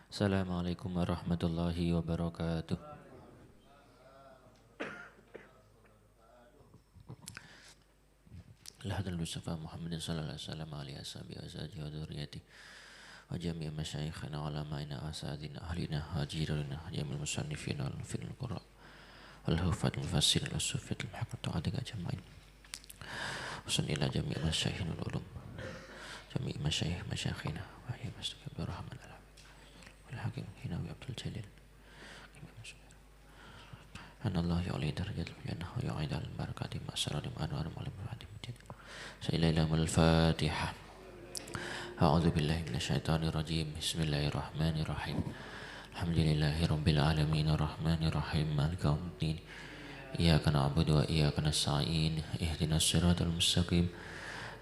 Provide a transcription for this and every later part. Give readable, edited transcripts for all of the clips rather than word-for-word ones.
Assalamualaikum warahmatullahi wabarakatuh. Lahadul Mustafa Muhammadin sallallahu alaihi wasallam alihi washabihi wa dzurriyyati wa jami'i masyayikhina wa ulama'ina wa asadina ahlina hajirina jamil musannifina wal fil qura wal hufat mufassir al sufiyat al haqqat ta'adika jama'in usun ila jami'i masyayikhina wal ulum jami'i masyayikhina wa hiya mustaqim rahman al wal hakim hina wa abdul jalil anallahu ya'li darajatul jannah wa ya'idal barakati ma'asaradim anwar malim hadim Sayyidina al-Fatihah. A'udzu billahi minasyaitonir rajim. Bismillahirrahmanirrahim. Alhamdulillahirabbil alamin arrahmanir rahim maliki yaumiddin. Iyyaka na'budu wa iyyaka nasta'in. Ihdinas siratal mustaqim.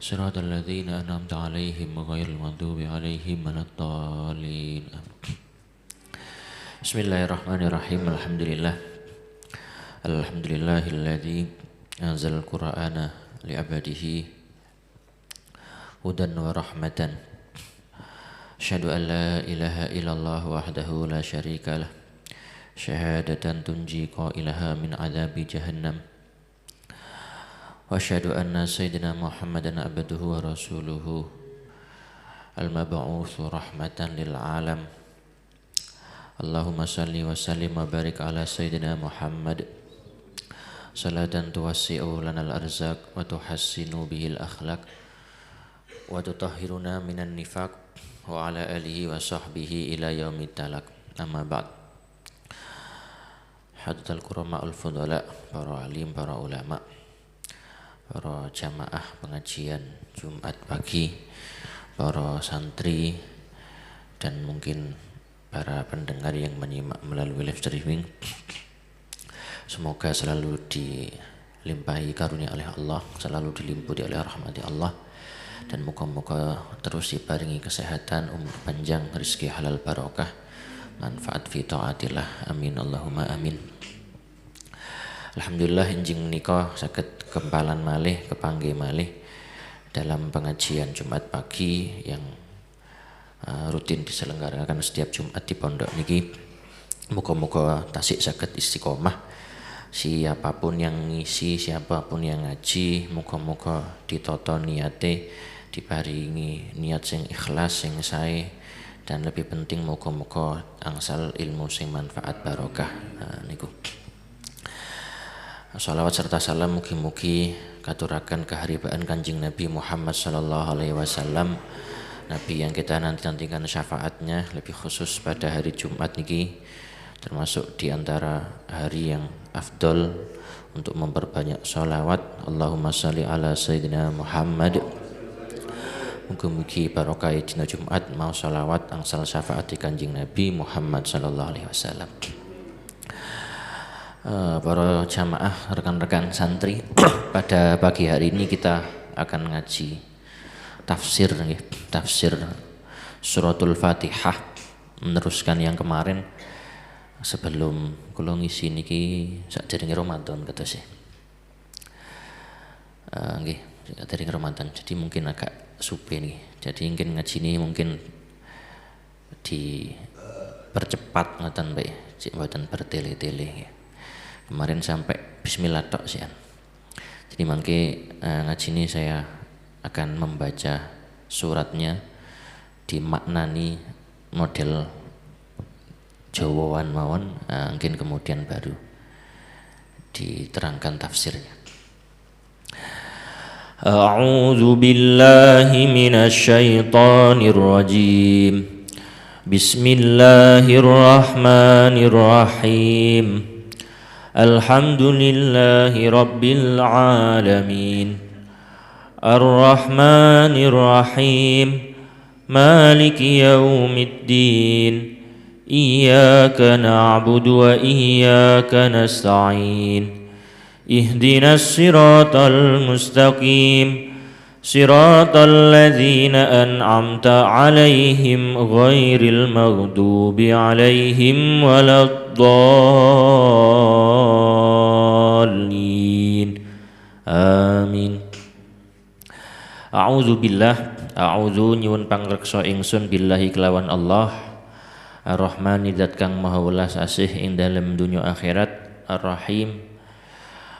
Siratal ladzina an'amta 'alaihim ghairil maghdubi 'alaihim waladdallin. Bismillahirrahmanirrahim. Alhamdulillahilladzi anzalal Qur'ana li'abadihi hudan wa rahmatan. Asyhadu an la ilaha illallah wahdahu la syarika lah. Syahadatan tunji qailaha min adzabi jahannam. Wa asyhadu anna sayyidina Muhammadan abduhu wa rasuluhu al-mab'utsu rahmatan lil alam. Allahumma salli wa sallim wa barik ala sayyidina Muhammad salatan tuwassi'u lanal arzaq wa tuhassinu bihil akhlaq wa tutahhiruna minan nifaq wa ala alihi wa sahbihi ila yaumit talaq. Amma ba'd. Hadatul kurama'ul fudala, para alim, para ulama, para jamaah pengajian Jumat pagi, para santri, dan mungkin para pendengar yang menyimak melalui live streaming. Semoga selalu dilimpahi karunia oleh Allah, selalu diliputi oleh rahmati Allah, dan moga-moga terus dibarengi kesehatan, umur panjang, rezeki halal barokah, manfaat fi taatillah. Amin Allahumma amin. Alhamdulillah enjing nika saged kempalan malih, kepanggih malih dalam pengajian Jumat pagi yang rutin diselenggarakan setiap Jumat di pondok niki. Moga-moga tasik saged istiqomah. Siapapun yang ngisi, siapapun yang ngaji, moga-moga ditata niate, diparingi niat sing ikhlas, sing sae, dan lebih penting moga-moga angsal ilmu sing manfaat barokah. Niku. Shalawat serta salam mugi-mugi katuraken keharibaan Kanjeng Nabi Muhammad sallallahu alaihi wasallam, Nabi yang kita nanti-nantikan syafaatnya, lebih khusus pada hari Jumat niki, termasuk di antara hari yang afdol untuk memperbanyak sholawat. Allahumma sholli ala sayyidina Muhammad. Mugi-mugi barokah dina Jumat mau sholawat angsal syafaat di Kanjeng Nabi Muhammad sallallahu alaihi wasallam. Para jamaah, rekan-rekan santri, pada pagi hari ini kita akan ngaji tafsir suratul Fatihah, meneruskan yang kemarin. Sebelum kula ngisi niki sakderenge Ramadan kados e. Nggih, sakderenge Ramadan. Jadi mungkin agak supe nih. Jadi mungkin ngaji ini mungkin dipercepat ngoten bae, cek mboten bertele-tele nggih. Kemarin sampai bismillah tok sih. Jadi mangke ngaji ini saya akan membaca suratnya dimaknani model Jawaan mawon, mungkin kemudian baru diterangkan tafsirnya. A'udzu billahi minasy syaithanir rajim. Bismillahirrahmanirrahim. Alhamdulillahi rabbil alamin. Ar-Rahmanir Rahim. Maliki yaumiddin. Iyyaka na'budu wa iyyaka nasta'in. Ihdinas siratal mustaqim. Siratal ladzina an'amta 'alaihim ghairil maghdubi 'alaihim waladdallin. Amin. A'udzu billah, a'udzu nyuwun pangreksa ingsun billahi kelawan Allah. Ar-Rahman zat kang maha welas asih ing dalem dunya akhirat. Ar-Rahim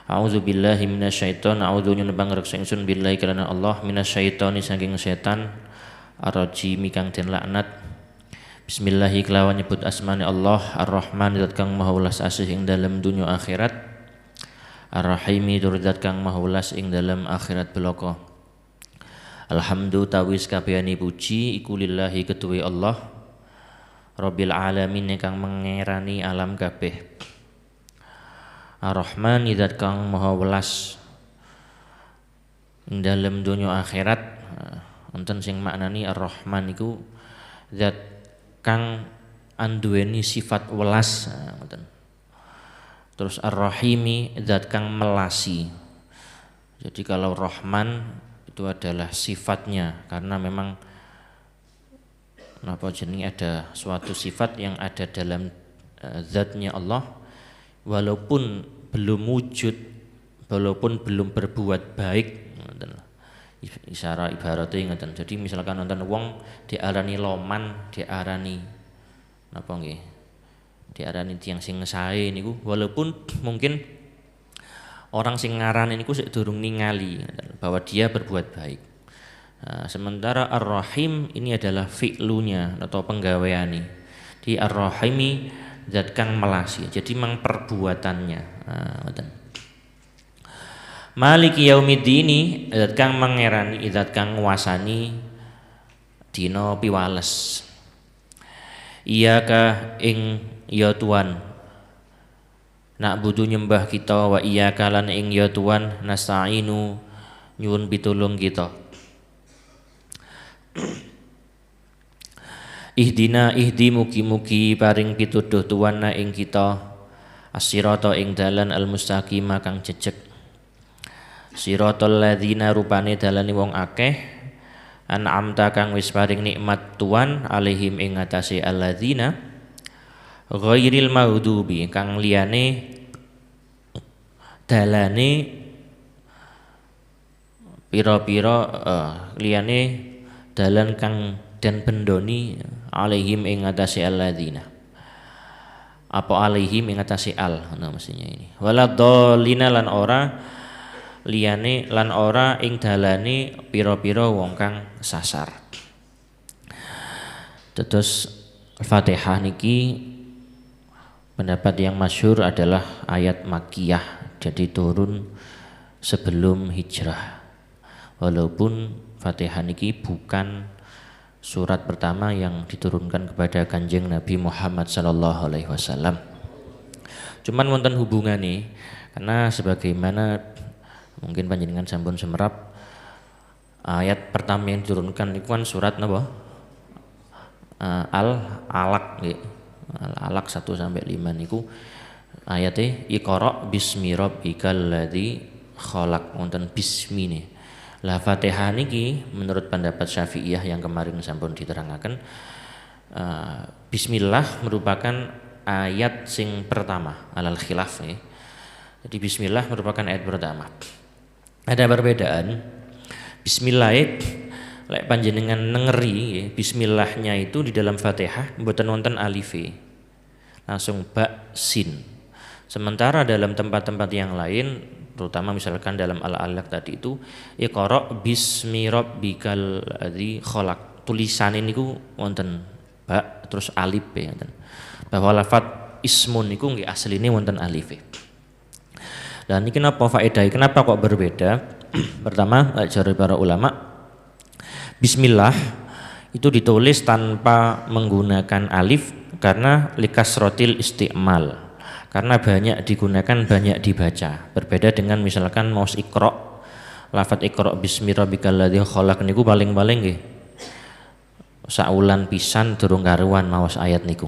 A'udzu billahi minasyaiton, a'udzu nyumbang reksa ingsun billahi karena Allah minasyaitoni saking setan ar-rajim kang den laknat. Bismillahi kelawan nyebut asmane Allah. Ar-Rahman zat kang maha welas asih ing dalem dunya akhirat. Ar-Rahimi tur zat kang maha welas ing dalem akhirat belaka. Alhamdu tawis kabehane puji iku lillahi ketuwe Allah Rabbil alamin kang mengerani alam kabeh. Ar-Rahman zat kang maha welas ing dalem donya akhirat. Wonten sing maknani Ar-Rahman iku zat kang anduweni sifat welas ngoten. Terus Ar-Rahimi zat kang melasi. Jadi kalau Rahman itu adalah sifatnya, karena memang napa jenenge ada suatu sifat yang ada dalam zatnya Allah, walaupun belum wujud, walaupun belum berbuat baik, isyarat ibaratnya ngoten. Jadi misalkan nonton wong diarani loman, diarani napa nggih? Diarani tiyang sing sae niku, walaupun mungkin orang sing ngarani niku sik durung ningali bahwa dia berbuat baik. Nah, sementara Ar-Rahim ini adalah fi'lunya atau penggaweane. Di Ar-Rahimi zat kang melasi, jadi memang perbuatannya. Ngoten. Maliki yaumiddini zat kang mengerani, zat kang nguasani dina piwales. Iyaka ing ya Tuhan nak butuh nyembah kita, wa iyaka lan ing ya Tuhan nasta'inu nyuwun pitulung kita. Ihdina ihdi mugi-mugi paring pituduh tuwana ing kita as-sirata ing dalan al-mustaqim kang jejeg. Siratal ladzina rupane dalane wong akeh an'amta kang wis paring nikmat tuan alaihim ing atase alladzina ghairil maghdubi kang liyane dalane pira-pira liyane dalan kang dan bendoni alaihim ing atase alladzina. Apa alaihim ing atase al mestinya ini. Waladhdallina lan ora liyane lan ora ing dalane pira-pira wong kang sasar. Terus Al-Fatihah niki pendapat yang masyhur adalah ayat Makkiyah, jadi turun sebelum hijrah. Walaupun Fatihah niki bukan surat pertama yang diturunkan kepada Kanjeng Nabi Muhammad sallallahu alaihi wasallam. Cuman wonten hubungane karena sebagaimana mungkin panjenengan sampun semerap ayat pertama yang diturunkan itu kan surat napa? Al-Alaq nggih. Al-Alaq 1 sampai 5 niku ayate Iqra bismi rabbikal ladzi khalaq, wonten bismi nih. Lah Fatihah niki menurut pendapat Syafi'iyah yang kemarin sampun diterangaken, bismillah merupakan ayat sing pertama alal khilaf nih. Jadi bismillah merupakan ayat pertama. Ada perbedaan. Bismillah lek panjenengan nengeri bismillahnya itu di dalam Fatihah mboten wonten alif, langsung ba sin. Sementara dalam tempat-tempat yang lain, terutama misalkan dalam Al-Alaq tadi itu Iqra bismi rabbikal ladzi khalaq, tulisane niku wonten ba terus alif ngoten. Bahwa lafaz ismun niku nggih asline wonten alif. Dan ini kenapa faedahnya, kenapa kok berbeda? Pertama, dari para ulama, bismillah itu ditulis tanpa menggunakan alif karena likasrotil isti'mal, karena banyak digunakan, banyak dibaca. Berbeda dengan misalkan maos Iqra, lafaz Iqra bismi rabbikal ladzi khalaq niku paling-paling nggih saulan pisan durung karuan maos ayat niku.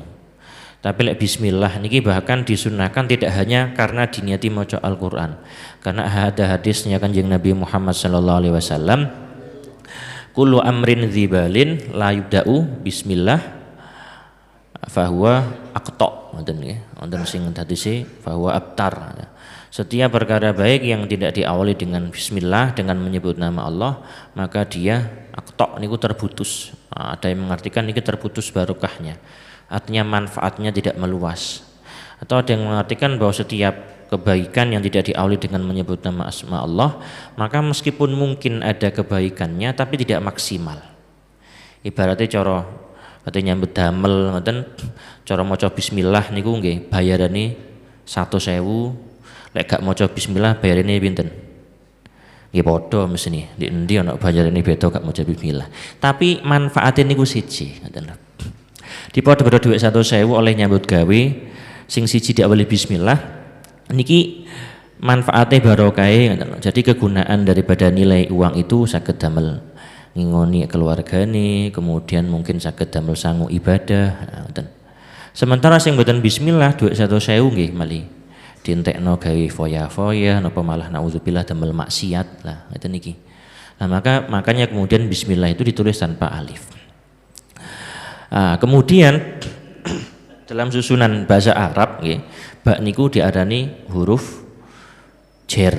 Tapi lek bismillah niki bahkan disunahkan tidak hanya karena diniati maca Al-Qur'an, karena ada hadisnya Kanjeng Nabi Muhammad sallallahu alaihi wasallam, kullu amrin dzibalin la yubda'u bismillah fahuwa aqta. ngoten nggih. Wonten sing hadise bahwa abtar. Setiap perkara baik yang tidak diawali dengan bismillah, dengan menyebut nama Allah, maka dia aktok niku terputus. Ada yang mengartikan niki terputus barokahnya. Artinya manfaatnya tidak meluas. Atau ada yang mengartikan bahwa setiap kebaikan yang tidak diawali dengan menyebut nama asma Allah, maka meskipun mungkin ada kebaikannya tapi tidak maksimal. Ibaratnya cara katanya nyambut damel ngoten, cara maca bismillah niku nggih bayarane 100.000. Lek gak maca bismillah bayarane pinten? Nggih padha mesine. Di endi ana bayarane beda gak maca bismillah. Tapi manfaatnya niku siji, ngoten lho. Dipadha-padha dhuwit 100.000 oleh nyambut gawe sing siji diawali bismillah niki manfaatnya barokahe ngoten lho. Jadi kegunaan daripada nilai uang itu saged damel ngingoni keluargane, kemudian mungkin saged damel sangu ibadah, ngoten. Sementara sing mboten bismillah dhuwit 100.000 nggih malih dientekno gawe foya-foya napa malah naudzubillah damel maksiat lah ngeten niki. Nah, makanya kemudian bismillah itu ditulis tanpa alif. Kemudian dalam susunan bahasa Arab nggih, bak niku diarani huruf jer.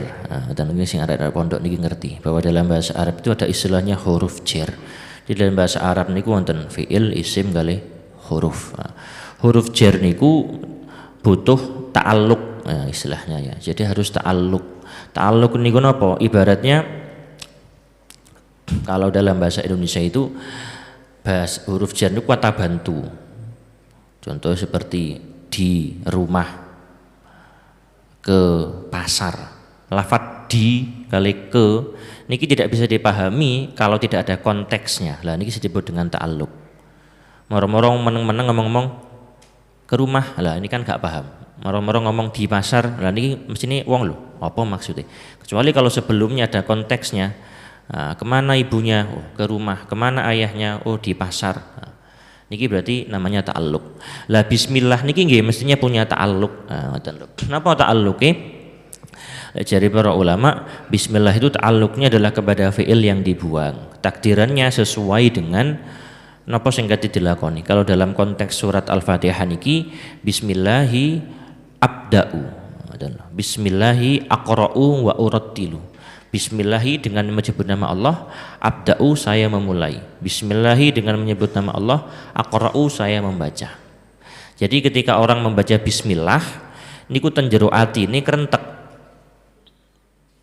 Dan ini sing arek-arek pondok niki ngerti bahwa dalam bahasa Arab itu ada istilahnya huruf jer. Di dalam bahasa Arab niku wonten fiil, isim kali huruf. Huruf jer niku butuh ta'alluq istilahnya ya. Jadi harus ta'alluq. Ta'alluq niku napa? Ibaratnya kalau dalam bahasa Indonesia itu huruf jar itu kata bantu. Contoh seperti di rumah, ke pasar. Lafadz di kali ke niki tidak bisa dipahami kalau tidak ada konteksnya. Lah niki disebut dengan ta'alluq. Moro-moro meneng-meneng ngomong-ngomong ke rumah, lah ini kan gak paham. Moro-moro ngomong di pasar, lah ini mestine wong lho, apa maksudnya? Kecuali kalau sebelumnya ada konteksnya, kemana ibunya? Oh, ke rumah. Kemana ayahnya? Oh, di pasar. Niki berarti namanya ta'alluq. Lah bismillah niki nggih mestinya punya ta'alluq. Ngoten lho. Napa ta'alluqe? Jari para ulama, bismillah itu ta'alluqnya adalah kepada fi'il yang dibuang. Takdirannya sesuai dengan napa sing kate dilakoni. Kalau dalam konteks surat Al-Fatihah niki bismillahi abda'u, bismillahi aqra'u wa urattilu. Bismillahi dengan menyebut nama Allah, abda'u saya memulai. Bismillahi dengan menyebut nama Allah, aqra'u saya membaca. Jadi ketika orang membaca bismillah niku ten jero ati ini kerentek.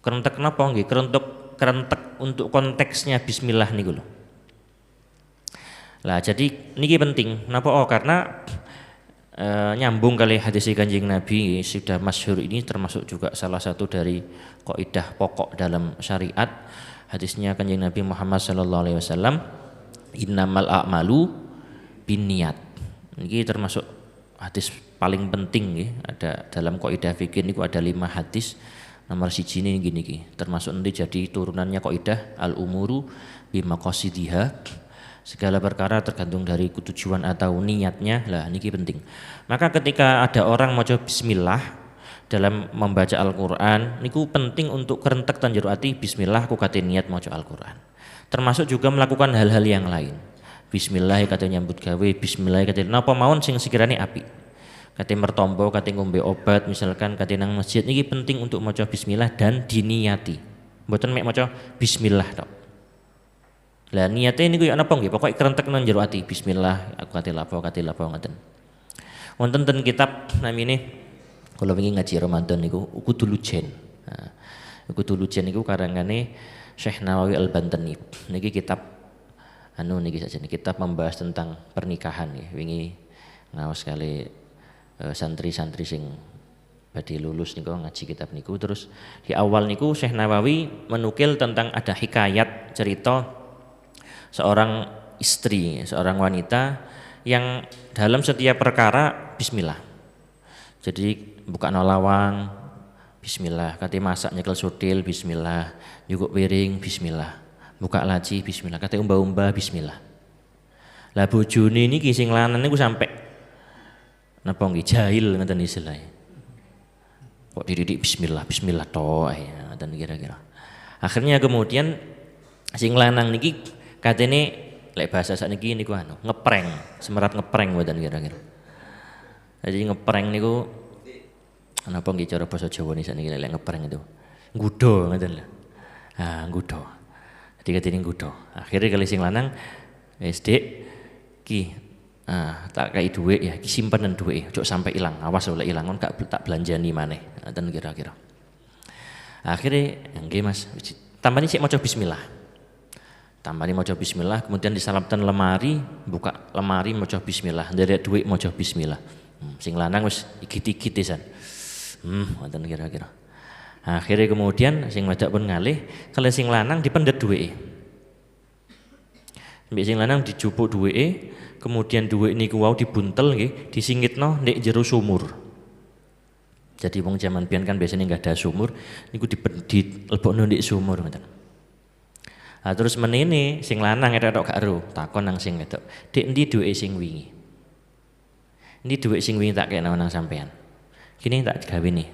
Kerentek napa nggih? Kerentek untuk konteksnya bismillah niku lho. Lah jadi niki penting. Napa? Oh karena nyambung kali hadis Kanjeng Nabi sudah masyhur ini, termasuk juga salah satu dari kaidah pokok dalam syariat. Hadisnya Kanjeng Nabi Muhammad sallallahu alaihi wasallam, innamal a'malu binniyat. Niki termasuk hadis paling penting nggih. Ada dalam kaidah fikih niku ada 5 hadis. Nomor 1 ini niki termasuk nanti jadi turunannya kaidah al umuru bimaqasidiha. Segala perkara tergantung dari tujuan atau niatnya. Lah niki penting. Maka ketika ada orang maca bismillah dalam membaca Al-Qur'an niku penting untuk kerentek tan jero ati bismillah ku kate niat maca Al-Qur'an. Termasuk juga melakukan hal-hal yang lain. Bismillah kate nyambut gawe, bismillah kate napa mawon sing sekirane apik. Kate mertombo, kate ngombe obat, misalkan kate nang masjid niki penting untuk maca bismillah dan diniati. Mboten mek maca bismillah tok. Lah niate niku ya napa nggih? Pokoke kerentek nang jero ati. Bismillah, aku kate lapo ngoten. Wonten ten kitab namine kula wingi ngaji Ramadan niku Uqudul Lujen. Nah, Uqudul Lujen niku karangane Syekh Nawawi Al-Bantani. Niki kitab niki saja nih, kitab membahas tentang pernikahan ya. Wingi ngaos kali santri-santri sing badhe lulus niku ngaji kitab niku. Terus di awal niku Syekh Nawawi menukil tentang ada hikayat cerita seorang istri, seorang wanita yang dalam setiap perkara bismillah. Jadi buka lawang bismillah, kate masak nyekel sutil bismillah, nyukuk piring bismillah, buka laci bismillah, kate umba-umba bismillah. Lah bojone niki sing lanang niku sampe napa nggih jahil ngoten istilahnya. Kok dididik bismillah tok ya ngoten kira-kira. Akhirnya kemudian sing lanang niki katene lek bahasa sakniki niku ngeprank, semerat ngeprank mboten kira-kira. Jadi ngeprank niku napa nggih cara basa Jawa niki sakniki lek ngeprank itu. Nggudo ngoten lho. Nggudo. Jadi katene nggudo. Akhire kali sing lanang wis Dik ki tak kai dhuwit ya, iki simpenan dhuwit, ojo sampai ilang. Awas oleh ilang kon gak tak belanjani maneh. Ngoten kira-kira. Akhire nggih Mas, tambani sik maca bismillah. Tambani maca bismillah, kemudian disalapkan lemari, buka lemari maca bismillah, nderek dhuwit maca bismillah. Sing lanang wis igit-igit pisan. Ngoten kira-kira. Akhirnya kemudian sing wedok pun ngalih, kalau sing lanang dipendet dhuwite. Mbek sing lanang dijupuk dhuwite, kemudian dhuwit niku wau dibuntel nggih, disingitno ndek jero sumur. Jadi wong jaman biyen kan biasanya enggak ada sumur, niku dilebokno ndek sumur ngoten. Terus menene sing lanang etok gak ero, takon nang sing wedok, "Dik, endi dhuwite sing wingi?" "Endi dhuwit sing wingi tak kena nang sampean?" "Kini tak gawe nih."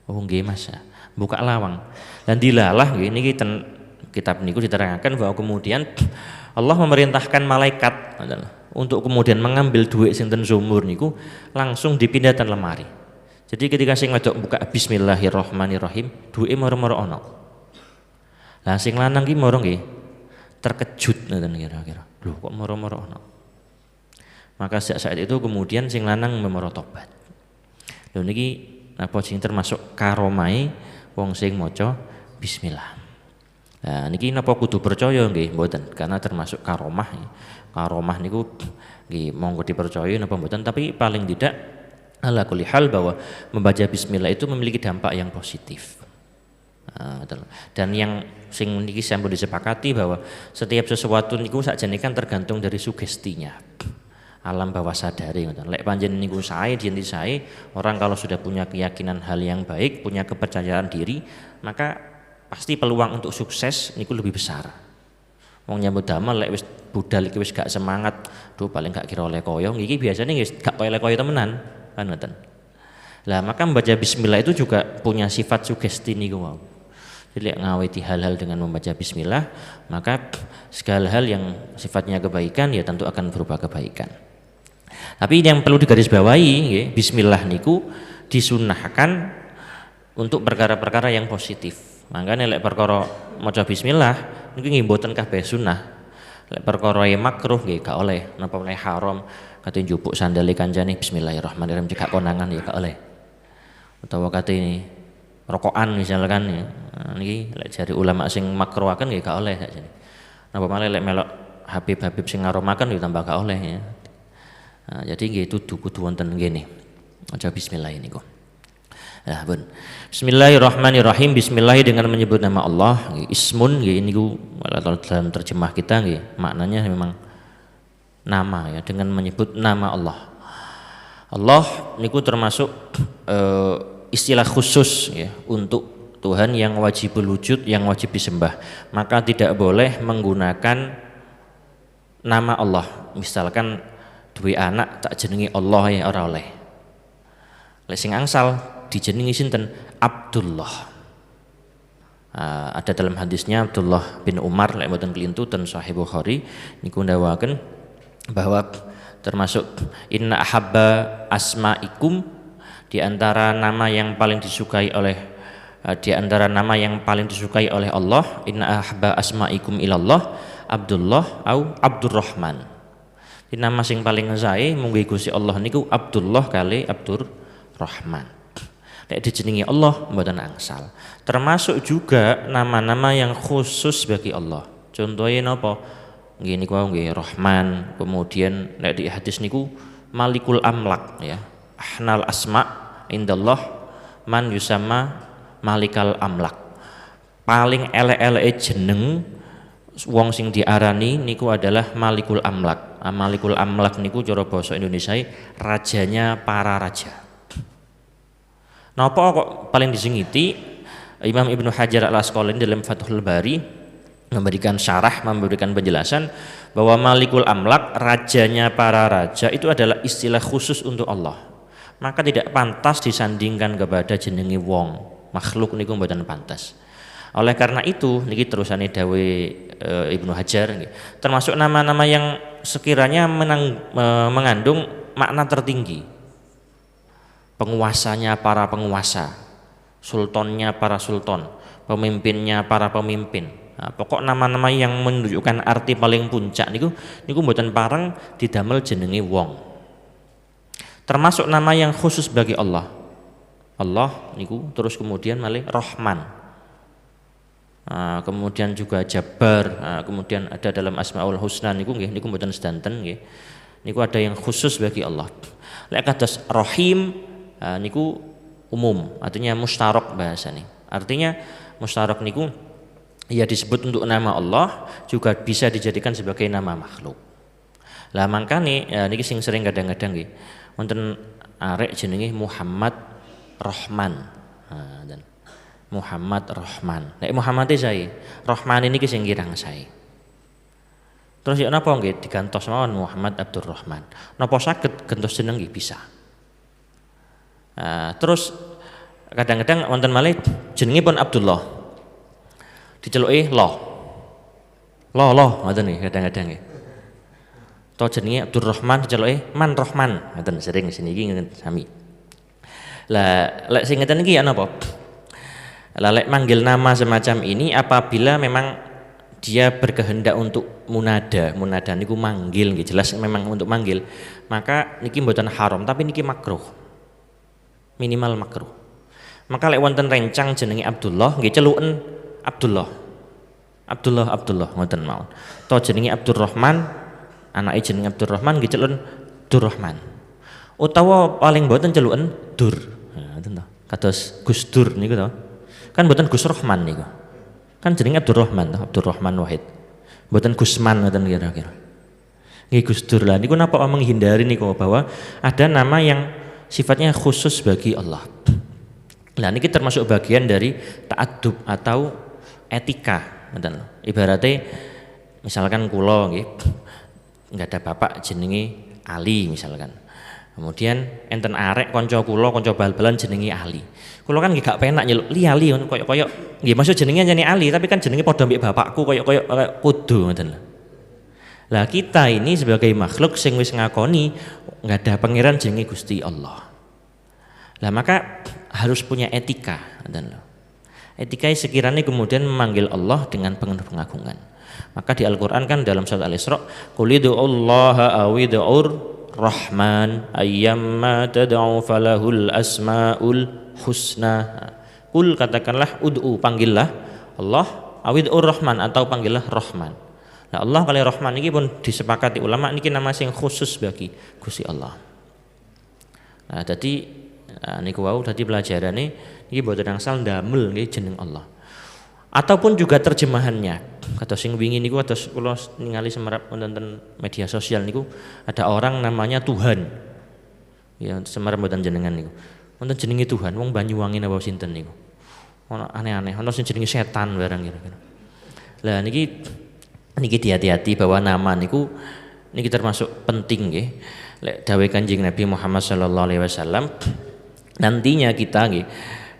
"Oh nggih Mas." Buka lawang. Dan dilalah nggih niki ten kitab niku diterangkan bahwa kemudian Allah memerintahkan malaikat untuk kemudian mengambil dhuwit sing ten sumur niku langsung dipindahkan lemari. Jadi ketika sing wedok buka bismillahirrahmanirrahim, dhuwite moro-moro ana. Lah sing lanang ki moro nggih terkejut ngoten kira-kira. Lho kok moro-moro ana. Maka sejak saat itu kemudian sing lanang memoro tobat. Lho niki napa sing termasuk karomai wong sing maca bismillah. Nah niki napa kudu percaya nggih mboten, karena termasuk karomah. Karomah niku nggih monggo dipercaya napa mboten, tapi paling tidak ala kulli hal bahwa membaca bismillah itu memiliki dampak yang positif. Dan yang sing niki sampun disepakati bahwa setiap sesuatu niku sakjane kan tergantung dari sugestinya. Alam bawah sadari ngoten. Lek panjenengan niku sae dienti sae, orang kalau sudah punya keyakinan hal yang baik, punya kepercayaan diri, maka pasti peluang untuk sukses niku lebih besar. Wong nyambut damel lek wis budal iki wis gak semangat, duh paling gak kira oleh koyo, iki biasanya wis gak oleh koyo temenan, kan ngoten. Lah maka membaca bismillah itu juga punya sifat sugesti niku wau. Jadi ngaweti hal-hal dengan membaca bismillah, maka segala hal yang sifatnya kebaikan ya tentu akan berupa kebaikan. Tapi yang perlu digarisbawahi, ya, bismillah niku disunahkan untuk perkara-perkara yang positif. Makanya lek perkara maca bismillah niku nggih mboten kabeh sunah. Lek perkara makruh nggih gak oleh, napa meneh haram, kate njupuk sandale kancane bismillahirrahmanirrahim cekak konangan ya gak oleh. Utawa kate rokokan misalkan ya. Niki lek jari ulama sing makruhaken nggih gak oleh sakjane. Napa malah lek melok Habib-habib sing ngaromaken ya tambah gak oleh ya. Jadi nggih kudu wonten ngene. Maca bismillah niku. Pun. Bismillahirrahmanirrahim. Bismillah dengan menyebut nama Allah, nggih ismun nggih niku dalam terjemah kita nggih maknanya memang nama ya, dengan menyebut nama Allah. Allah niku termasuk istilah khusus ya untuk Tuhan yang wajibul wujud, yang wajib disembah. Maka tidak boleh menggunakan nama Allah. Misalkan duwe anak tak jenengi Allah ya ora oleh. Lek sing angsal dijenengi sinten? Abdullah. Ada dalam hadisnya Abdullah bin Umar lek mboten kelintu ten Sahih Bukhari niku ndawaken bahwa termasuk inna ahabba asmaikum, di antara nama yang paling disukai oleh Allah, inna ahabba asmaikum ilallah Abdullah au Abdurrahman. Di nama sing paling sae mungguh Gusti Allah niku Abdullah kali Abdurrahman. Lek dijenengi Allah mboten angsal. Termasuk juga nama-nama yang khusus bagi Allah. Contohnya napa? Nggih niku nggih Rahman, kemudian lek di hadis niku Malikul Amlak ya. Ahnal asma indallah man yusamma Malikal Amlak. Paling elek-eleke jeneng wong sing diarani niku adalah Malikul Amlak. Malikul Amlak niku cara basa Indonesia rajanya para raja. Napa kok paling disingiti? Imam Ibnu Hajar Al-Asqalani dalam Fathul Bari memberikan syarah, memberikan penjelasan bahwa Malikul Amlak, rajanya para raja, itu adalah istilah khusus untuk Allah. Maka tidak pantas disandingkan kepada jenenge wong, makhluk niku mboten pantas. Oleh karena itu niki terusane dawe Ibnu Hajar termasuk nama-nama yang sekiranya mengandung makna tertinggi. penguasanya para penguasa, sultannya para sultan, pemimpinnya para pemimpin. Nah, pokok nama-nama yang menunjukkan arti paling puncak niku mboten pareng didamel jenenge wong. Termasuk nama yang khusus bagi Allah. Allah niku terus kemudian malih Rahman. Kemudian juga Jabbar, kemudian ada dalam Asmaul Husna niku nggih niku mboten sedanten nggih. Niku ada yang khusus bagi Allah. Lek kados Rahim niku umum, artinya mustarok bahasane. Artinya mustarok niku ya disebut untuk nama Allah, juga bisa dijadikan sebagai nama makhluk. Lah mangkane niki sing sering kadang-kadang nggih wonten arek jenenge Muhammad Rahman. Dan Muhammad Rahman. Nek Muhammad saya, Rahman ini sing kirang saya. Terus ya napa nggih digantos mawon Muhammad Abdurrahman. Napa saged gantos jeneng nggih bisa. Terus kadang-kadang wonten malih jenenge pun Abdullah. Diceluki loh ngoten nggih kadang-kadang nggih. To jenenge Abdurrahman diceluki Man Rahman ngoten sering sini iki ngoten sami. Lah lek sing ngeten iki ya napa? Lah lek manggil nama semacam ini apabila memang dia berkehendak untuk munada niku manggil nggih jelas memang untuk manggil, maka niki mboten haram tapi niki makruh. Minimal makruh. Maka lek wonten rencang jenenge Abdullah nggih celuken Abdullah ngoten mawon. To jenenge Abdurrahman, anake jenenge Abdurrahman nggih celuken Durrahman. Utawa paling mboten celuken Dur. Ngoten to. Kados Gus Dur niku to. Kan mboten Gus Rahman niku. Kan jenenge Abdurrahman to, Abdurrahman Wahid. Mboten Gusman ngoten kira-kira. Nggih Gus Dur lah niku napa menghindari niku bahwa ada nama yang sifatnya khusus bagi Allah. Nah ini termasuk bagian dari ta'adub atau etika. Ibaratnya misalkan kula nggih nggak ada bapak jenenge Ali misalkan. Kemudian enten arek kanca kula kanca bal-balan jenenge Ali. Kula kan nggih gak penak nyeluk Ali koyo nggih maksud jenenge jenenge Ali tapi kan jenenge padha mbek bapakku koyo kudu ngoten lho. Lah kita ini sebagai makhluk sing wis ngakoni nggak ada pangeran jenenge Gusti Allah. Lah maka harus punya etika dan etika sekiranya kemudian memanggil Allah dengan penuh pengagungan. Maka di Al-Qur'an kan dalam surat Al-Isra qul ud'ullaha aw ud'ur rahman ayyamma tad'u falahul asmaul husna. Qul katakanlah ud'u panggillah Allah aw ud'ur rahman atau panggillah Rahman. Nah Allah kali Rahman ini pun disepakati ulama niki nama sing khusus bagi Gusti Allah. Nah jadi niku wau dadi pelajarane iki boten angsal ndamel nggih jeneng Allah. Ataupun juga terjemahannya. Kata sing wingi niku kados kula ningali semerap wonten media sosial niku ada orang namanya Tuhan. Ya semerap mboten jenengan niku. Wonten jenenge Tuhan wong Banyuwangi napa sinten niku. Ono aneh-aneh, ono sing jenenge setan barang kira-kira. Lah niki hati-hati bahwa nama niku niki termasuk penting nggih. Lek dawuh Kanjeng Nabi Muhammad sallallahu alaihi wasallam nantinya kita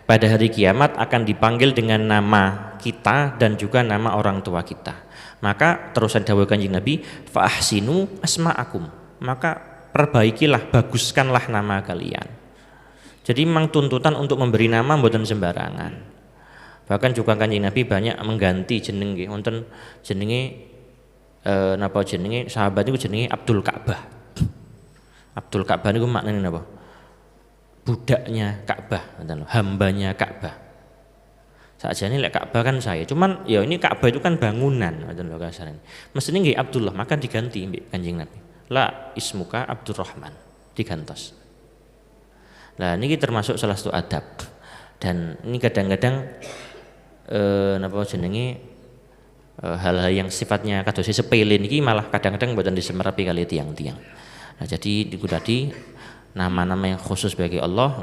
pada hari kiamat akan dipanggil dengan nama kita dan juga nama orang tua kita. Maka terusan dawuh Kanjeng Nabi fa ahsinu asma'akum. Maka perbaikilah, baguskanlah nama kalian. Jadi memang tuntutan untuk memberi nama mboten sembarangan. Bahkan juga Kanjeng Nabi banyak mengganti jeneng nggih. Wonten jenenge napa jenenge sahabat niku jenenge Abdul Ka'bah. Abdul Ka'bah niku maknane napa? Budaknya Ka'bah, hambanya Ka'bah. Sakjane lek Ka'bah kan saya, cuman ya ini Ka'bah itu kan bangunan, ngoten lho kasarane. Mestine nggih Abdullah, maka diganti mbek Kanjeng Nabi. La ismuka Abdurrahman, digantos. Lah niki termasuk salah satu adab. Dan ini kadang-kadang napa jenenge hal-hal yang sifatnya kados sepele niki malah kadang-kadang mboten disemerapi kali tiang-tiang. Nah, jadi niku tadi nama-nama yang khusus bagi Allah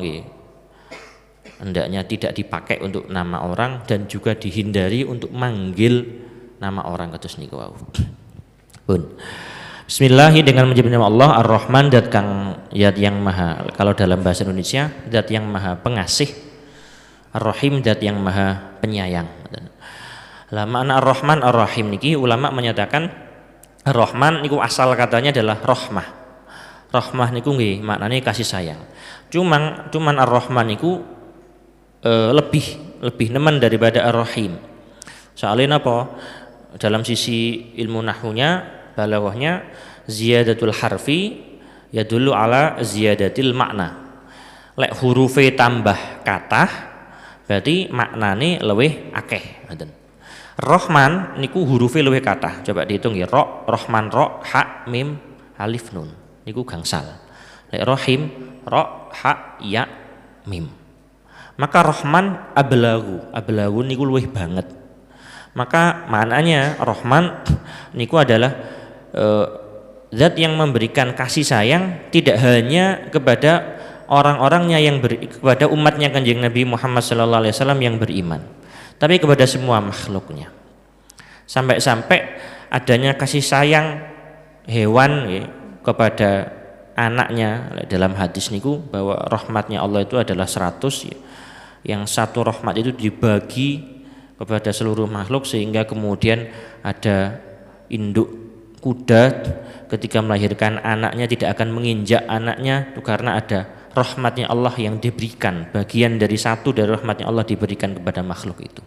hendaknya tidak dipakai untuk nama orang dan juga dihindari untuk manggil nama orang kados niku wau. Pun. Bismillahi dengan menyebut nama Allah Ar-Rahman zat yang maha, kalau dalam bahasa Indonesia zat yang maha pengasih, Ar-Rahim zat yang maha penyayang. Lah makna Ar-Rahman Ar-Rahim niki ulama menyatakan Ar-Rahman niku asal katanya adalah rahmah. Rahmah niku nggih maknane kasih sayang. Cuman Ar-Rahman niku lebih nemen daripada Ar-Rahim. Soalnya apa? Dalam sisi ilmu nahwunya, balaghahnya ziyadatul harfi yadullu ala ziyadatil makna. Lek hurufe tambah kathah berarti maknane luwih akeh ngoten. Rahman niku hurufe luwih kathah. Coba dihitung ya, ra, Rahman ra, ha, mim, alif nun. Niku gangsal. Lek Rahim ra, ha, ya, mim. Maka Rahman ablagu niku luwih banget. Maka maknanya Rahman niku adalah zat yang memberikan kasih sayang tidak hanya kepada orang-orangnya kepada umatnya Kanjeng Nabi Muhammad SAW yang beriman, tapi kepada semua makhluknya. Sampai-sampai adanya kasih sayang hewan ya, kepada anaknya dalam hadis niku bahwa rahmatnya Allah itu adalah 100 ya. Yang satu rahmat itu dibagi kepada seluruh makhluk sehingga kemudian ada induk kuda ketika melahirkan anaknya tidak akan menginjak anaknya itu karena ada rahmatnya Allah yang diberikan, bagian dari satu dari rahmatnya Allah diberikan kepada makhluk itu.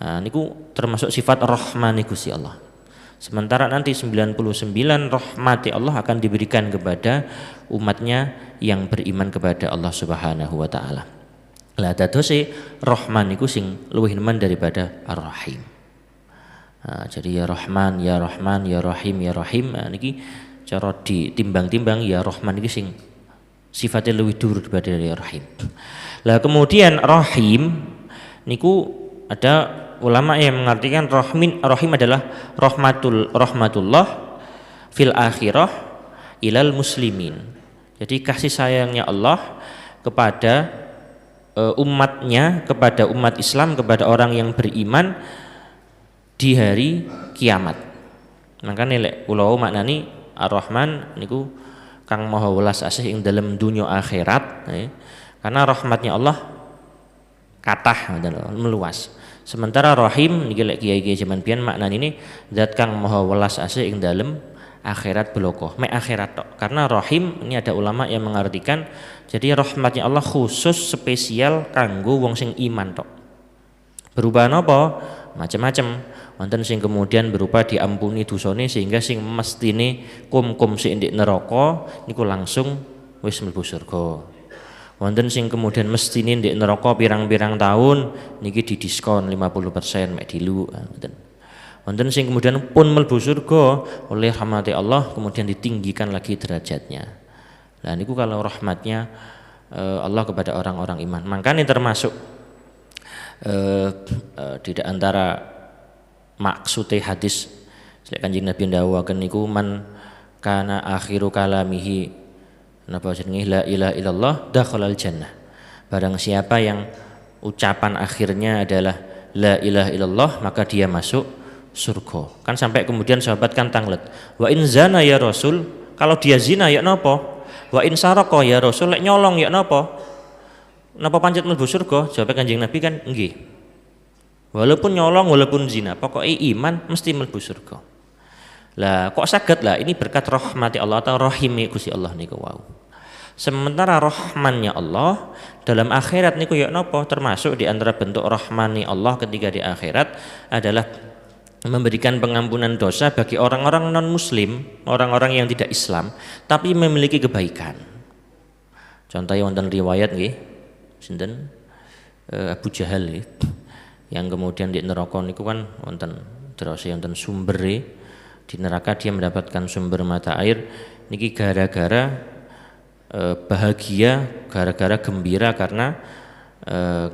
Nah, niku termasuk sifat rahman Gusti Allah. Sementara nanti 99 rahmati Allah akan diberikan kepada umatnya yang beriman kepada Allah Subhanahu wa taala. Lah dadose rahman niku sing luwih nemen daripada Ar-Rahim. Nah, jadi ya Rahman, ya Rahman, ya Rahim, ya Rahim. Nah, niki cara ditimbang-timbang ya Rahman niki sing sifatnya lebih dhuwur daripada ya Rahim. Lah kemudian Rahim niku ada ulama yang mengartikan Rahim adalah rahmatullah fil akhirah ilal muslimin. Jadi kasih sayangnya Allah kepada umatnya, kepada umat Islam, kepada orang yang beriman di hari kiamat. Makanya lek kula maknani Ar-Rahman niku kang maha welas asih ing dalam dunia akhirat ya. Karena rahmatnya Allah kathah meluas. Sementara Rahim niki lek kiai-kiai zaman biyen maknane ini zat kang maha welas asih ing dalam akhirat bloko, mek akhirat tok. Karena Rahim ini ada ulama yang mengartikan jadi rahmatnya Allah khusus spesial kanggo wong sing iman tok. Berubah napa? Macam-macam. Wonten sing kemudian berupa diampuni dosane sehingga sing mestine kum-kum sing ndek neraka niku langsung wis mlebu surga. Wonten sing kemudian mestine ndek neraka pirang-pirang tahun niki didiskon 50% mek dilu ngoten. Wonten sing kemudian pun mlebu surga oleh rahmat Allah kemudian ditinggikan lagi derajatnya. Nah niku kalau rahmatnya Allah kepada orang-orang iman. Makanya termasuk tidak antara maksudnya hadis Kanjeng Nabi ndawuhaken niku man kana akhiru kalamihi napa jenenge la ilaha illallah dakhalal jannah. Barang siapa yang ucapan akhirnya adalah la ilaha illallah maka dia masuk surga. Kan sampai kemudian sahabat kan tanglet. Wa in zana ya Rasul, kalau dia zina ya napa? Wa in saraka ya Rasul, lek nyolong ya napa? Napa pancet mlebu surga? Jawab Kanjeng Nabi kan nggih. Walaupun nyolong, walaupun zina, pokoknya iman mesti mlebu surga. Lah kok saged lah ini berkat rahmati Allah atau rahimi Gusti Allah niku wau. Sementara rahmannya Allah dalam akhirat niku ya napa? Termasuk di antara bentuk rahmani Allah ketika di akhirat adalah memberikan pengampunan dosa bagi orang-orang non muslim, orang-orang yang tidak Islam tapi memiliki kebaikan. Contohnya wonten riwayat nggih sinten Abu Jahal nggih. Yang kemudian di neraka niku kan wonten terus wonten sumbere di neraka dia mendapatkan sumber mata air niki gara-gara bahagia, gara-gara gembira karena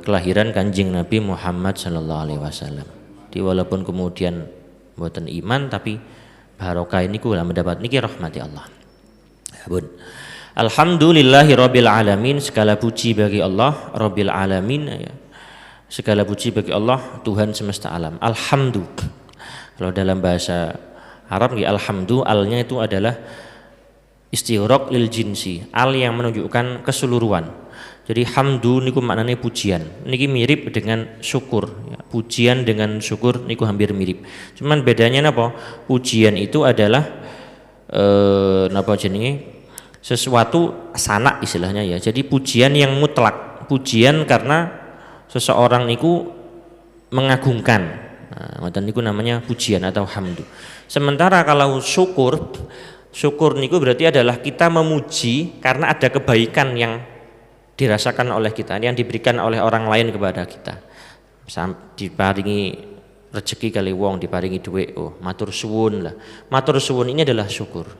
kelahiran Kanjeng Nabi Muhammad sallallahu alaihi wasallam. Di walaupun kemudian mboten iman tapi barokah niku lah mendapat niki rahmati Allah. Bun. Alhamdulillahirabbil alamin, segala puji bagi Allah rabbil alamin ya. Segala puji bagi Allah Tuhan semesta alam. Alhamdu. Kalau dalam bahasa Arab ya alhamdu, alnya itu adalah istighraq lil jinsi, al yang menunjukkan keseluruhan. Jadi hamdu niku maknanya pujian. Niki mirip dengan syukur ya. Pujian dengan syukur niku hampir mirip. Cuman bedanya napa? Pujian itu adalah napa jenenge? sesuatu sanak istilahnya ya. Jadi pujian yang mutlak, pujian karena seseorang niku mengagungkan. Ngoten niku namanya pujian atau hamdu. Sementara kalau syukur, syukur niku berarti adalah kita memuji karena ada kebaikan yang dirasakan oleh kita, yang diberikan oleh orang lain kepada kita. Diparingi rezeki kali wong, diparingi duit, oh matur suwun lah. Matur suwun ini adalah syukur.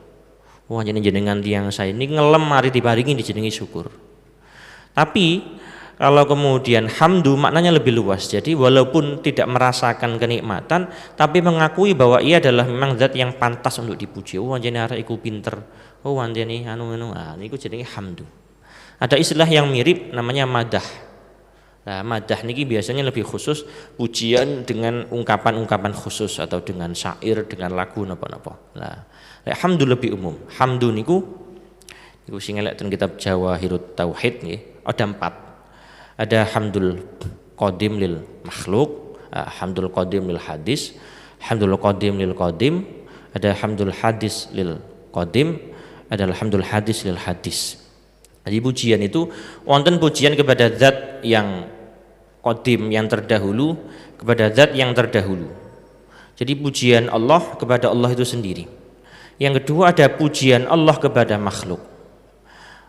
Wah jenengan tiang saya ini ngelem mari diparingi dijenengi syukur. Tapi kalau kemudian hamdu maknanya lebih luas. Jadi walaupun tidak merasakan kenikmatan, tapi mengakui bahwa ia adalah memang zat yang pantas untuk dipuji. Oh anjene arek iku pinter. Oh anjene anu niku jenenge hamdu. Ada istilah yang mirip namanya madah. Nah, madah niki biasanya lebih khusus pujian dengan ungkapan-ungkapan khusus atau dengan syair, dengan lagu napa-napa. Nah, hamdu lebih umum. Hamdu niku sing elek ten kitab Jawahirut Tauhid nggih, ada 4. Ada hamdul qadim lil makhluk, hamdul qadim lil hadis, hamdul qadim lil qadim, ada hamdul hadis lil qadim, ada hamdul hadis lil hadis. Jadi pujian itu wonten pujian kepada zat yang qadim yang terdahulu, kepada zat yang terdahulu. Jadi pujian Allah kepada Allah itu sendiri. Yang kedua ada pujian Allah kepada makhluk.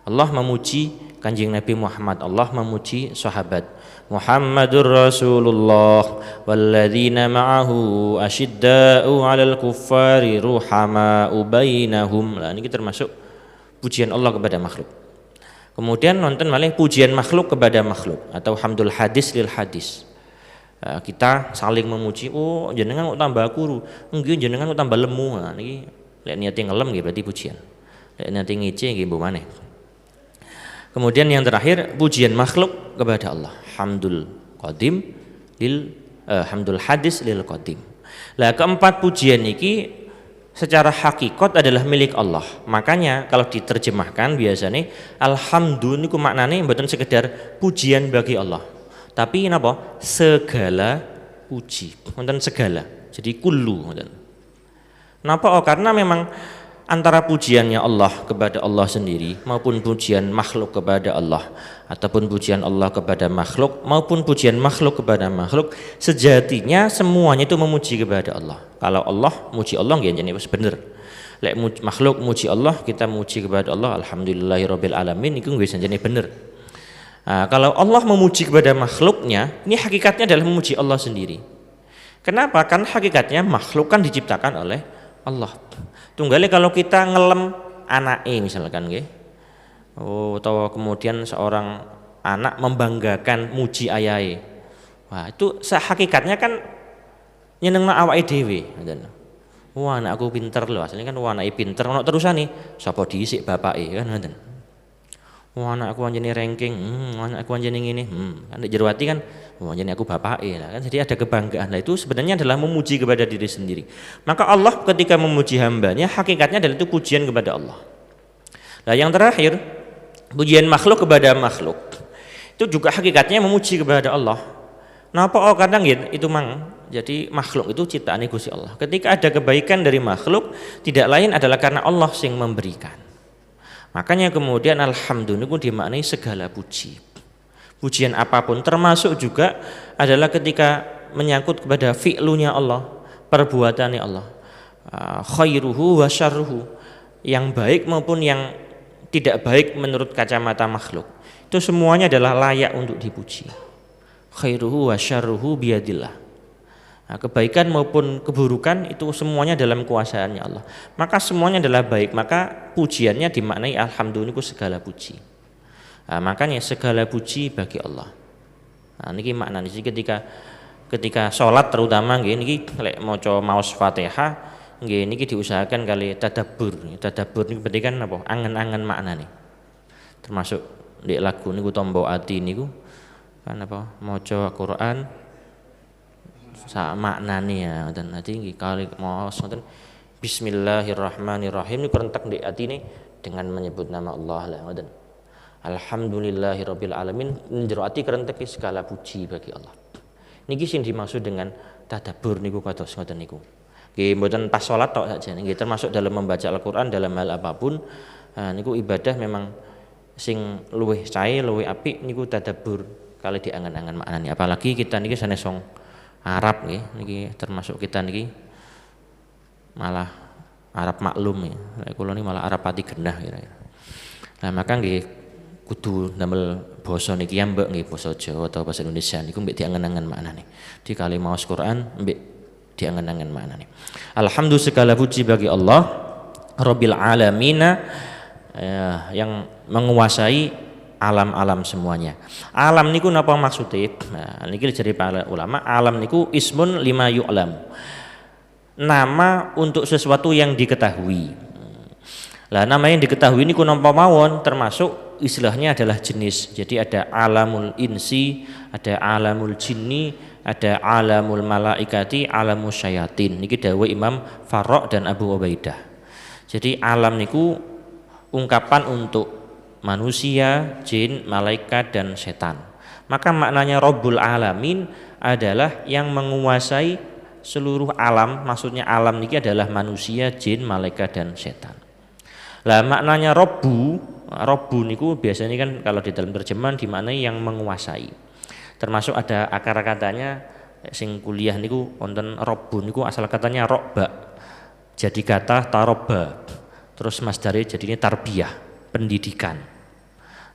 Allah memuji Kanjeng Nabi Muhammad, Allah memuji sahabat. Muhammadur Rasulullah walladzina ma'ahu asyidda'u 'alal kuffari ruhama'u bainahum. Nah, ini termasuk pujian Allah kepada makhluk. Kemudian nonton malih pujian makhluk kepada makhluk atau hamdul hadis lil hadis. Kita saling memuji, oh jenengan kok tambah kuru, nggih jenengan kok tambah lemu. Nah, niki lek niate ngelem nggih berarti pujian. Lek niate ngece nggih mbok maneh. Kemudian yang terakhir pujian makhluk kepada Allah, hamdul qadim hamdul hadis lil qadim. Lah keempat pujian ini secara hakikat adalah milik Allah. Makanya kalau diterjemahkan biasanya alhamdulillah niku maknane mboten sekedar pujian bagi Allah, tapi napa segala puji, wonten segala. Jadi kullu wonten. Napa? Karena memang antara pujiannya Allah kepada Allah sendiri maupun pujian makhluk kepada Allah ataupun pujian Allah kepada makhluk maupun pujian makhluk kepada makhluk sejatinya semuanya itu memuji kepada Allah. Kalau Allah muji Allah nggih jenenge wis bener. Lek makhluk muji Allah, kita muji kepada Allah alhamdulillahirabbil alamin iku nggih jenenge bener. Nah, kalau Allah memuji kepada makhluknya, ini hakikatnya adalah memuji Allah sendiri. Kenapa? Karena hakikatnya makhluk kan diciptakan oleh Allah. Tunggale kalau kita ngelem anake misalkan nggih. Oh, atau kemudian seorang anak membanggakan muji ayahe. Wah, itu hakikatnya kan nyenengno awake dhewe, ngoten. Wah, anakku pinter lho, asline kan wah anake pinter ono terusane, sapa dhisik bapake kan ngoten. Wah, anakku anjene ranking, anakku anjene ngene, kan nek jero ati kan wah anjene aku bapake lah kan. Jadi ada kebanggaan. Nah, itu sebenarnya adalah memuji kepada diri sendiri. Maka Allah ketika memuji hambanya hakikatnya adalah itu pujian kepada Allah. Nah, yang terakhir pujian makhluk kepada makhluk. Itu juga hakikatnya memuji kepada Allah. Napa? Kadang itu mang. Jadi makhluk itu ciptaan Gusti Allah. Ketika ada kebaikan dari makhluk, tidak lain adalah karena Allah yang memberikan. Makanya kemudian alhamdulillah dimaknai segala puji. Pujian apapun termasuk juga adalah ketika menyangkut kepada fi'lunya Allah, perbuatannya Allah. Khairuhu wa syarruhu, yang baik maupun yang tidak baik menurut kacamata makhluk. Itu semuanya adalah layak untuk dipuji. Khairuhu wa syarruhu biyadillah. Nah, kebaikan maupun keburukan itu semuanya dalam kuasaannya Allah. Maka semuanya adalah baik. Maka pujiannya dimaknai alhamdulillah segala puji. Nah, makanya segala puji bagi Allah. Nah, niki maknanya ketika sholat terutama niki lek maca maos Fatihah niki diusahakan kali tadabbur. Tadabbur niku berarti kan apa? Angen-angen maknane. Termasuk di lagu niku tombo ati niku kan apa? Maca Quran sak maknane ya ngoten. Dadi nggih kali maos ngoten bismillahirrahmanirrahim niku rentek ndek atine dengan menyebut nama Allah lah ngoten. Alhamdulillahirabbil alamin njero ati kerentek segala puji bagi Allah. Niki sing dimaksud dengan tadabbur niku kados ngoten niku. Nggih mboten pas salat tok saja nggih termasuk dalam membaca Al-Qur'an dalam hal apapun Niku ibadah memang sing luwih cair, luwih apik niku tadabbur kali diangen-angen maknane. Apalagi kita niki sanes wong Arab nggih, niki termasuk kita niki malah Arab maklum ya. Kula niki malah Arab pati genah kira-kira. Nah, maka nggih kudu ndamel basa niki ya mbek nggih basa Jawa atau basa Indonesia niku mbek diangen-angen maknane. Di kali maos Quran mbek diangen-angen maknane. Alhamdulillah segala puji bagi Allah Rabbil Alamina yang menguasai alam-alam semuanya. Alam niku napa maksudnya? Nah, niki dari para ulama, alam niku ismun lima yu'lam. Nama untuk sesuatu yang diketahui. Lah nama yang diketahui niku napa mawon termasuk istilahnya adalah jenis. Jadi ada alamul insi, ada alamul jinni, ada alamul malaikati, alamus syayatin. Niki dawuh Imam Farrokh dan Abu Ubaidah. Jadi alam niku ungkapan untuk manusia, jin, malaikat dan setan. Maka maknanya Rabbul Alamin adalah yang menguasai seluruh alam. Maksudnya alam niki adalah manusia, jin, malaikat dan setan. Lah maknanya Rabbu niku biasanya kan kalau di dalam terjemahan dimaknai yang menguasai. Termasuk ada akar katanya sing kuliah niku wonten Rabbu niku asal katanya rokba. Jadi kata taroba. Terus masdare jadinya tarbiyah, pendidikan.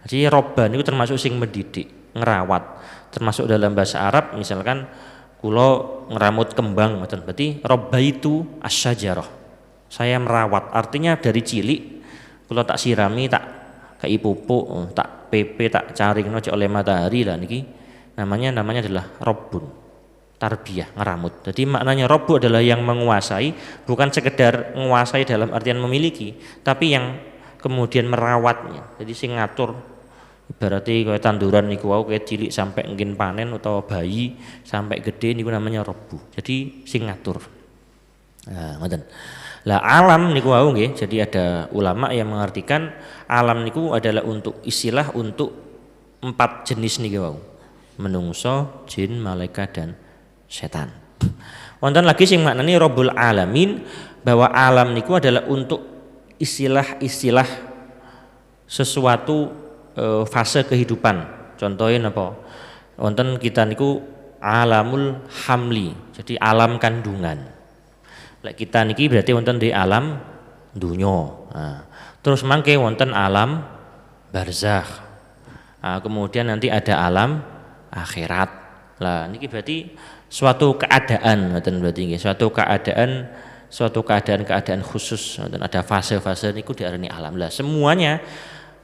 Jadi robban itu termasuk sing mendidik, ngerawat. Termasuk dalam bahasa Arab misalkan kula ngeramut kembang ngoten, berarti robbaitu asyajarah. Saya merawat, artinya dari cilik kula tak sirami, tak kei pupuk, tak pepe, tak caringno oleh matahari lah niki. Namanya adalah robbun. Tarbiyah, ngeramut. Jadi maknanya Rabbu adalah yang menguasai, bukan sekedar menguasai dalam artian memiliki, tapi yang kemudian merawatnya. Jadi sing ngatur. Berarti kayak tanduran niku wau kayak cilik sampai ngin panen atau bayi sampai gede niku namanya Rabbu. Jadi sing ngatur. Nah, ngoten. Lah alam niku wau nggih. Jadi ada ulama yang mengartikan alam niku adalah untuk istilah untuk 4 jenis niku wau. Menungso, jin, malaikat dan setan. Wonten lagi sing maknani Rabbul Alamin, bahwa alam niku adalah untuk istilah-istilah sesuatu fase kehidupan. Contohnya apa? Wonten kita niku alamul hamli, jadi alam kandungan. Lek kita niki berarti wonten di alam dunya. Nah, terus mangke wonten alam barzakh. Nah, kemudian nanti ada alam akhirat. Lah niki berarti suatu keadaan, berarti suatu keadaan khusus, ada fase-fase niku diarani alam. Lah semuanya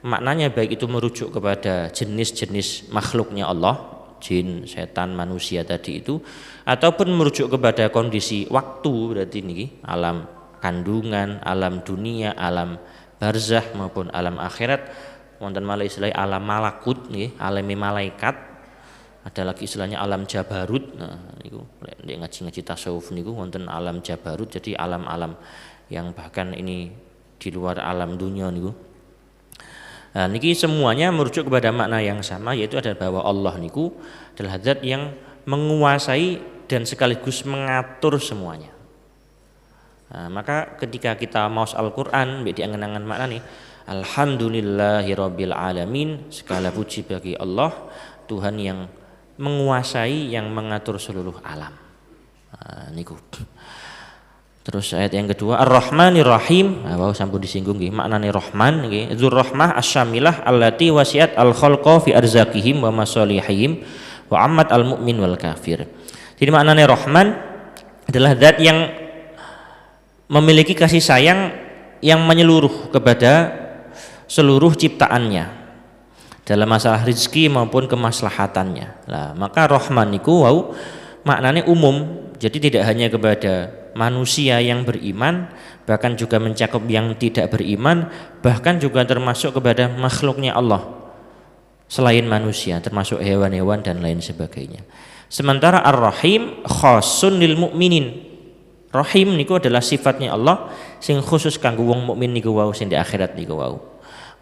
maknanya baik itu merujuk kepada jenis-jenis makhluknya Allah, jin, setan, manusia tadi itu, ataupun merujuk kepada kondisi waktu, berarti niki alam kandungan, alam dunia, alam barzah maupun alam akhirat. Wonten malih istilah alam malakut nggih, alami malaikat. Ada lagi istilahnya alam jabarut. Nah, niku nek ngaji-ngaji tasawuf niku wonten alam jabarut, jadi alam-alam yang bahkan ini di luar alam dunia niku. Nah, niki semuanya merujuk kepada makna yang sama, yaitu adalah bahwa Allah niku adalah zat yang menguasai dan sekaligus mengatur semuanya. Nah, maka ketika kita maos Al-Qur'an mbek diangen-angen maknane Alhamdulillahirabbil alamin, segala puji bagi Allah, Tuhan yang menguasai, yang mengatur seluruh alam. Nah, niku. Terus ayat yang kedua Ar-Rahmanir Rahim. Nah, sampun disinggung nggih maknane Rahman nggih. Dzur-Rahmah Asy-Syamilah allati wasi'at al-khalqa fi arzaqihim wa masalihihim wa ammat al-mu'min wal kafir. Jadi maknane Rahman adalah zat yang memiliki kasih sayang yang menyeluruh kepada seluruh ciptaannya dalam masalah rezeki maupun kemaslahatannya. Lah, maka Rahman niku wau maknanya umum. Jadi tidak hanya kepada manusia yang beriman, bahkan juga mencakup yang tidak beriman, bahkan juga termasuk kepada makhluknya Allah selain manusia, termasuk hewan-hewan dan lain sebagainya. Sementara Ar-Rahim khassun lil mukminin. Rahim niku adalah sifatnya Allah sing khusus kanggo wong mukmin niku wau sing di akhirat niku wau.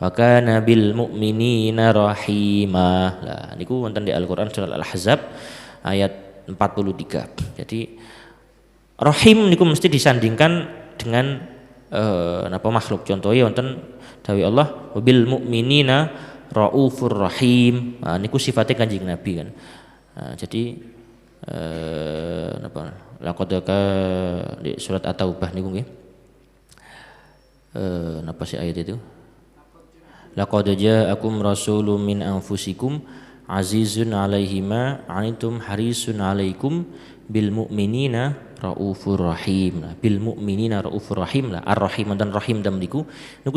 Wa kana bil mu'minina rahimah. Lah niku wonten di Al-Qur'an surah Al-Ahzab ayat 43. Jadi rahim niku mesti disandingkan dengan napa makhluk. Contohnya wonten dawuh Allah wabil mu'minina raufur rahim. Nah, niku sifatnya Kanjeng Nabi kan. Nah, jadi napa laqad di surat At-Taubah niku nggih. Napa sih ayat itu? Laqad ja'akum rasulun min anfusikum azizun 'alaihi ma 'anittum harisun 'alaikum bil mu'minina raufur rahim. Nah, bil mu'minina raufur rahim lah. Ar-Rahim dan Rahim dam niku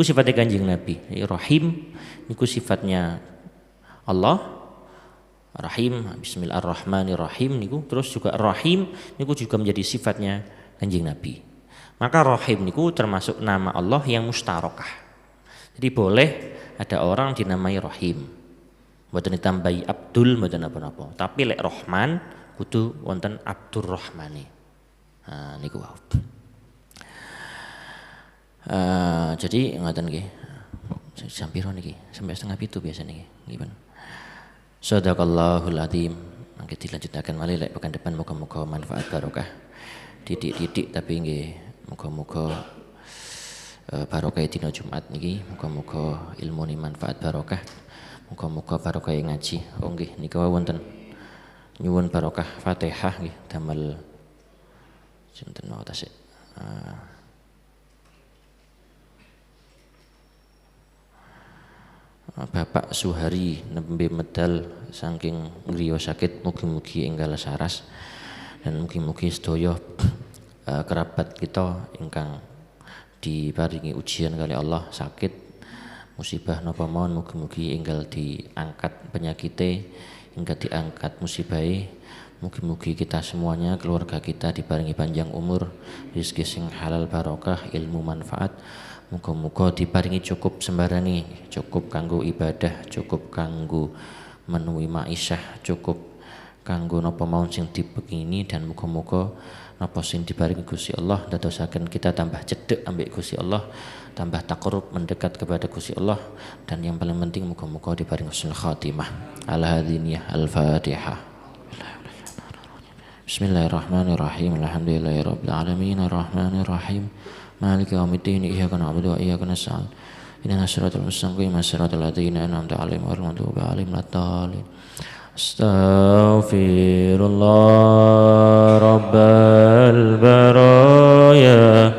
sifatnya Kanjeng Nabi. Rahim niku sifatnya Allah. Rahim bismillahirrahmanirrahim niku terus juga Rahim niku juga menjadi sifatnya Kanjeng Nabi. Maka Rahim niku termasuk nama Allah yang mustarokah. Jadi boleh ada orang dinamai Rahim. Mboten ditambahi Abdul mboten napa-napa. Tapi lek Rahman kudu wonten Abdurrahmane. Nah niku wae. Jadi ngoten nggih. Sampiro niki sampai 6:30 biasa niki. Nggih. Shadaqallahul azim. Mangke dilanjutaken malih lek pekan depan muga-muga manfaat barokah. Didik-didik tapi nggih muga-muga barokah dina Jumat niki, muga-muga ilmu ni manfaat barokah. Muga-muga barokah ngaji. Oh nggih nika wonten nyuwun barokah Fatihah nggih damel sinten wae tasik. Bapak Suhari nembe medal saking griya sakit, mugi-mugi enggal saras dan mugi-mugi sedaya kerabat kita ingkang diparingi ujian kali Allah sakit musibah napa mawon mugi-mugi enggal diangkat penyakite, enggal diangkat musibahe. Mugi-mugi kita semuanya keluarga kita diparingi panjang umur, rezeki sing halal barokah, ilmu manfaat. Muga-muga diparingi cukup sembarani, cukup kanggo ibadah, cukup kanggo menuhi ma'isyah, cukup kanggo napa mawon sing dipengini dan muga-muga napa sing diparingi Gusti Allah dadosaken kita tambah cedhek ambek Gusti Allah, tambah taqarrub mendekat kepada Gusti Allah dan yang paling penting muga-muga diparingi husnul khatimah. Al-hadiniyah al-Fatihah. Bismillahirrahmanirrahim. Alhamdulillahirabbil alamin arrahmanir rahim. Maliki yaumiddin. Iyyaka na'budu wa iyyaka nasta'in. Ihdinas siratal mustaqim. Siratal ladzina an'amta 'alaihim ghairil maghdubi 'alaihim waladdallin. Astaghfirullah rabbal baraya.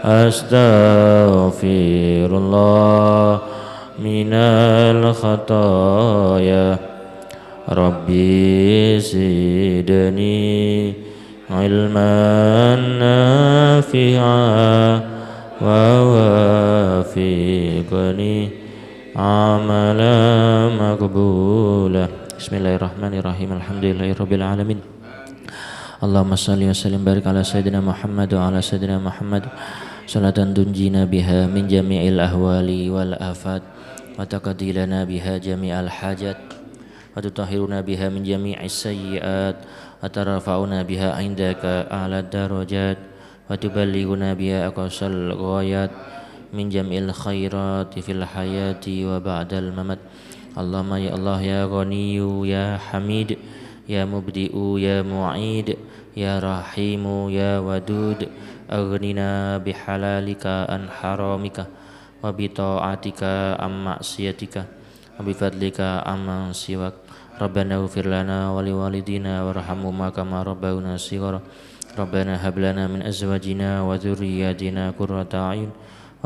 Astaghfirullah minal khataya. Rabbi zidni ilman nafi'a wa wafiqni amalan maqbula. Bismillahirrahmanirrahim. Alhamdulillahirabbil alamin. Allahumma shalli wa sallim barik ala sayyidina Muhammad wa ala sayyidina Muhammad salatan tunjina biha min jami'il ahwali wal afat wa taqdilana biha jami'al hajat wa tutahhiruna biha min jami'is sayyi'at wa tarfa'una biha 'indaka a'la darajat wa tuballighuna biha aqsal ghayat min jami'il khairati fil hayati wa ba'dal mamat. Allahumma ya Allah ya Ghaniyyu ya Hamid ya Mubdi'u ya Mu'id ya Rahimu ya Wadud aghnina bihalalika an haramika wa bi ta'atika am ma'siyatika wa bi fadlika amman siwak. Rabbana ighfir lana wa liwalidina warhamhuma kama rabbauna shighara. Rabbana hab lana min azwajina wa dhurriyyatina qurrata a'yun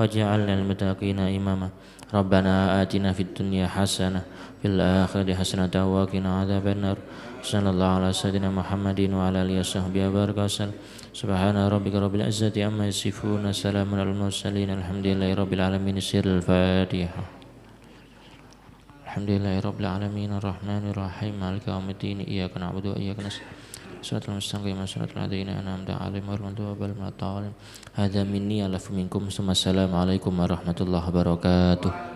waj'alna lil muttaqina imama. Rabbana atina fid dunya hasanah fil akhirati hasanatan wa qina adzabannar. Sallallahu ala sayyidina Muhammadin wa ala alihi washabbihi wabarakatuh. Subhana rabbika rabbil izzati amma yasifun. Salamun alal mursalin. Alhamdulillahi rabbil alamin. Sirrul Fatihah. Alhamdulillahirabbil alamin arrahmanir rahim maliki yaumiddin iyyaka na'budu wa iyyaka nasta'in shiratal mustaqim shiratal ladzina an'amta 'alaihim ghairil maghdubi 'alaihim waladdallin. Hadza minni alafu minkum. Assalamualaikum warahmatullahi wabarakatuh.